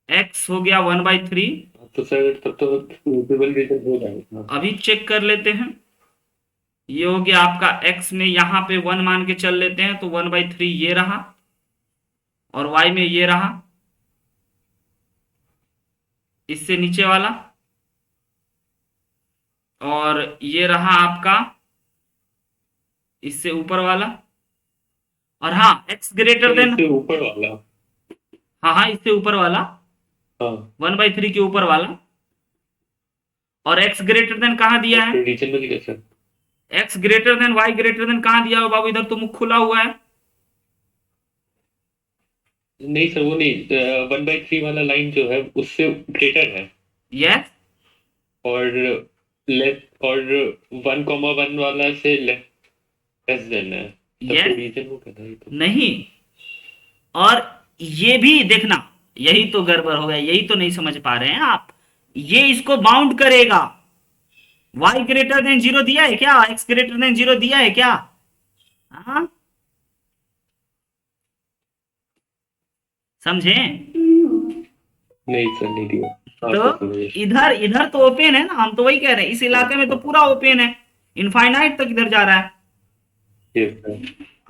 एक्स हो गया 1/3। तो सर तब तो म्यूटेबल रीजन हो जाएगा। अभी चेक कर लेते हैं। ये हो गया आपका x में, यहां पे 1 मान के चल लेते हैं तो 1/3 ये रहा, और y में ये रहा, इससे नीचे वाला, और ये रहा आपका इससे ऊपर वाला, और हाँ x ग्रेटर सर देन, इससे ऊपर वाला। हाँ हाँ इससे ऊपर वाला, हाँ 1/3 के ऊपर वाला, और x ग्रेटर देन कहाँ दिया है? रीजनल कैसे? x greater than y greater then कहाँ दिया हो बाबू? इधर तो मुख खुला हुआ है। नहीं सर वो नहीं, 1/3 वाला लाइन जो है उससे ग्रेटर है, यस, और लेस, और 1,1 वाला से लेस देन है, तब यस तो रीजन वो कहता है तो। नहीं, और ये भी देखना, यही तो गड़बड़ हो गया, यही तो नहीं समझ पा रहे हैं आप। ये इसको बाउंड करेगा, y ग्रेटर देन 0 दिया है क्या? x ग्रेटर देन 0 दिया है क्या? हाँ समझे? नहीं सर नहीं दिया। हाँ, तो सर समझे। इधर इधर तो ओपन है ना, हम तो वही कह रहे हैं, इस इलाके में तो पूरा ओपन है, इनफाइनाइट तक इधर जा रहा है। Yes, sir.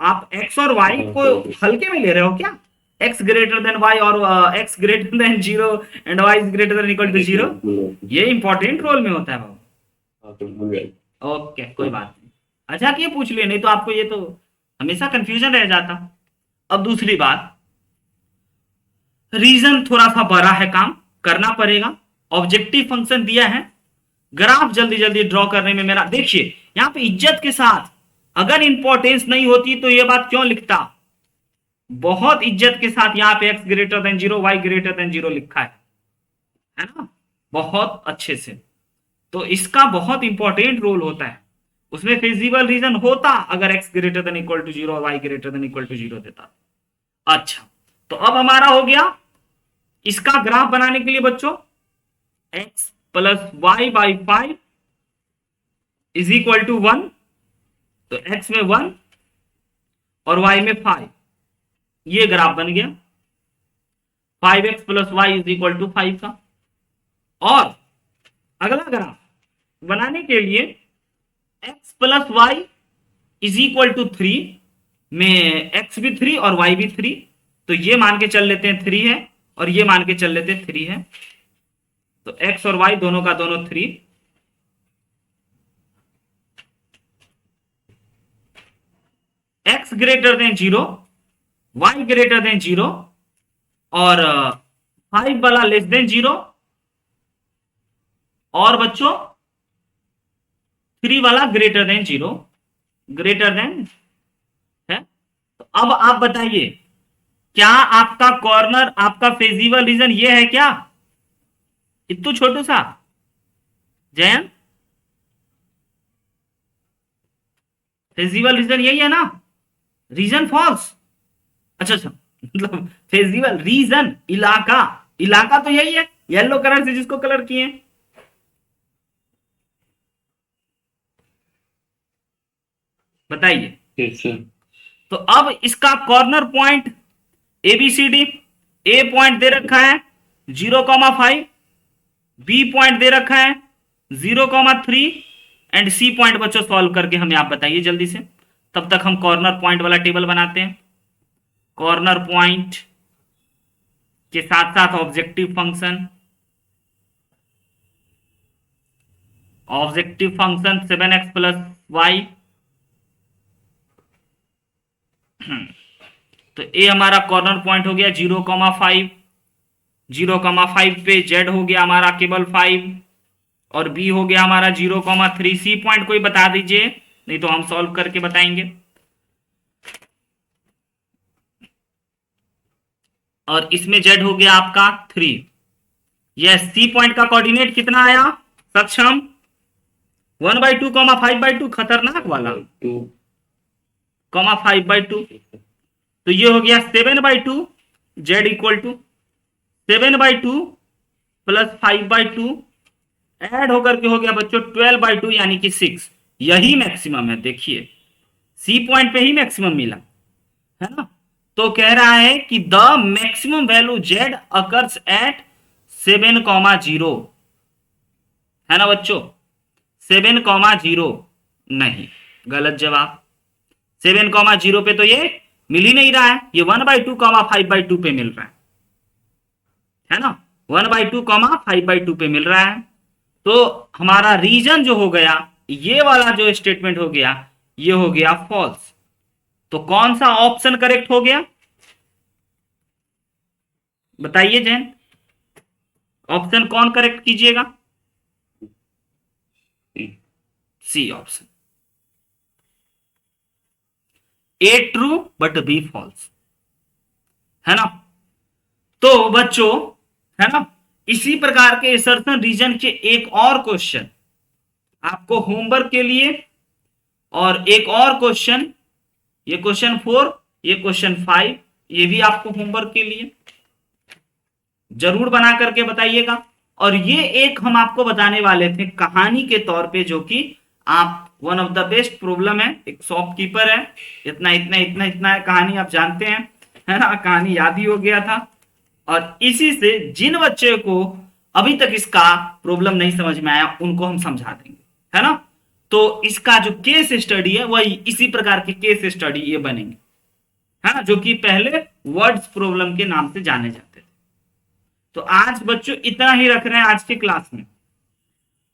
आप x और y को हल्के में ले रहे हो क्या? x ग्रेटर देन y और x greater than 0 and y is greater than equal to 0, ये इंपॉर्टेंट रोल में होता है बाबू। हाँ, तो भूल गया। ओके कोई बात नहीं, अच्छा कि ये पूछ लिए, नहीं तो आपको ये तो हमेशा कंफ्यूजन रह जाता। अब दूसरी बात, रीजन थोड़ा सा बड़ा है, काम करना पड़ेगा। ऑब्जेक्टिव फंक्शन दिया है, ग्राफ जल्दी जल्दी ड्रॉ करने में मेरा, देखिए यहां पे इज्जत के साथ, अगर इंपॉर्टेंस नहीं होती तो ये बात क्यों लिखता, बहुत इज्जत के साथ यहां पे x greater than 0 y greater than 0 लिखा है ना, बहुत अच्छे से। तो इसका बहुत इंपॉर्टेंट रोल होता है, उसमें फिजिबल रीजन होता अगर x greater than equal to 0 और y greater than equal to 0 देता। अच्छा, तो अब हमारा हो गया इसका ग्राफ बनाने के लिए बच्चों, x plus Y by 5 is equal to 1, तो x में 1 और y में 5, ये ग्राफ बन गया 5x plus Y is equal to 5 का। और अगला ग्राफ बनाने के लिए x plus Y is equal to 3 में x भी 3 और y भी 3, तो ये मान के चल लेते हैं 3 है, और ये मान के चल लेते हैं 3 है, तो x और y दोनों का दोनों 3। x greater than 0, y greater than 0, और 5 वाला लेस देन 0, और बच्चों 3 वाला ग्रेटर देन 0, ग्रेटर देन है। तो अब आप बताइए, क्या आपका कॉर्नर, आपका फेजिबल रीजन ये है क्या? इतू छोटू सा जयन, फेजिबल रीजन यही है ना? रीजन फॉल्स, अच्छा अच्छा, मतलब फेजिबल रीजन, इलाका, इलाका तो यही है, येलो कलर से जिसको कलर किए। बताइए। Yes, sir. तो अब इसका कॉर्नर पॉइंट ABCD, ए पॉइंट दे रखा है 0,5, बी पॉइंट दे रखा है 0,3, एंड सी पॉइंट बच्चों सॉल्व करके हमें आप बताइए जल्दी से, तब तक हम कॉर्नर पॉइंट वाला टेबल बनाते हैं। कॉर्नर पॉइंट के साथ साथ objective function, objective function 7x plus Y, तो ए हमारा कॉर्नर पॉइंट हो गया 0,5, 0,5 पे जेड हो गया हमारा केवल 5, और बी हो गया हमारा 0,3। सी पॉइंट कोई बता दीजिए, नहीं तो हम सॉल्व करके बताएंगे। और इसमें जेड हो गया आपका 3। यस, सी पॉइंट का कोऑर्डिनेट कितना आया सक्षम? 1/2, 5/2, खतरनाक वाला, 5/2, तो ये हो गया 7/2, Z equal to 7/2 plus 5/2, add होकर के हो गया बच्चों 12/2 यानी कि 6। यही मैक्सिमम है, देखिए सी पॉइंट पे ही मैक्सिमम मिला है ना। तो कह रहा है कि the maximum value Z occurs eight 7,0 है ना बच्चों, 7,0 नहीं, गलत जवाब। 7,0 पे तो ये मिल ही नहीं रहा है, ये 1/2 5/2 पे मिल रहा है ना, 1/2 5/2 पे मिल रहा है। तो हमारा रीजन जो हो गया, ये वाला जो स्टेटमेंट हो गया, ये हो गया फॉल्स। तो कौन सा ऑप्शन करेक्ट हो गया बताइए जैन, ऑप्शन कौन करेक्ट कीजिएगा? C option, A true but B false, है ना। तो बच्चों, है ना, इसी प्रकार के असर्शन रीजन के एक और क्वेश्चन आपको होमवर्क के लिए, और एक और क्वेश्चन, ये क्वेश्चन 4, ये क्वेश्चन 5, ये भी आपको होमवर्क के लिए जरूर बना करके बताइएगा। और ये एक हम आपको बताने वाले थे कहानी के तौर पे, जो कि आप one of the best problem है, एक शॉपकीपर है, इतना इतना इतना इतना है, कहानी आप जानते हैं, है ना, कहानी याद ही हो गया था। और इसी से जिन बच्चे को अभी तक इसका प्रॉब्लम नहीं समझ में आया, उनको हम समझा देंगे, है ना। तो इसका जो केस स्टडी है, वही इसी प्रकार के केस स्टडी ये बनेंगे, है ना, जो कि पहले वर्ड्स प्रॉब्लम के नाम से जाने जाते थे। तो आज बच्चों इतना ही रख रहे हैं आज की क्लास में।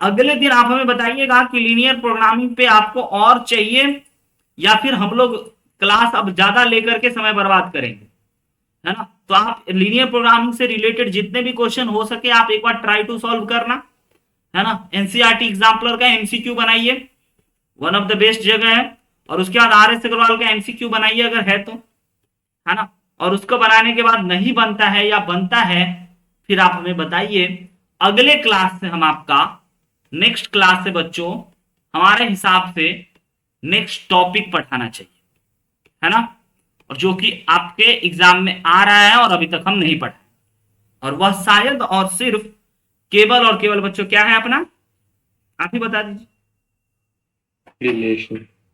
अगले दिन आप हमें बताइएगा कि लीनियर प्रोग्रामिंग पे आपको और चाहिए, या फिर हम लोग क्लास अब ज्यादा लेकर के समय बर्बाद करेंगे, है ना। तो आप लीनियर प्रोग्रामिंग से रिलेटेड जितने भी क्वेश्चन हो सके आप एक बार ट्राई टू सॉल्व करना, है ना। एनसीईआरटी एग्जाम्पलर का एमसीक्यू बनाइए, वन ऑफ द बेस्ट जगह है। और उसके बाद आर एस अग्रवाल का एमसीक्यू बनाइए अगर है तो, है ना। और उसको बनाने के बाद नहीं बनता है या बनता है, फिर आप हमें बताइए। अगले क्लास से हम आपका, नेक्स्ट क्लास से बच्चों हमारे हिसाब से नेक्स्ट टॉपिक पढ़ाना चाहिए, है ना, और जो कि आपके एग्जाम में आ रहा है और अभी तक हम नहीं पढ़ा, और वह शायद और सिर्फ केवल और केवल बच्चों क्या है अपना, आप ही बता दीजिए। रिलेशन।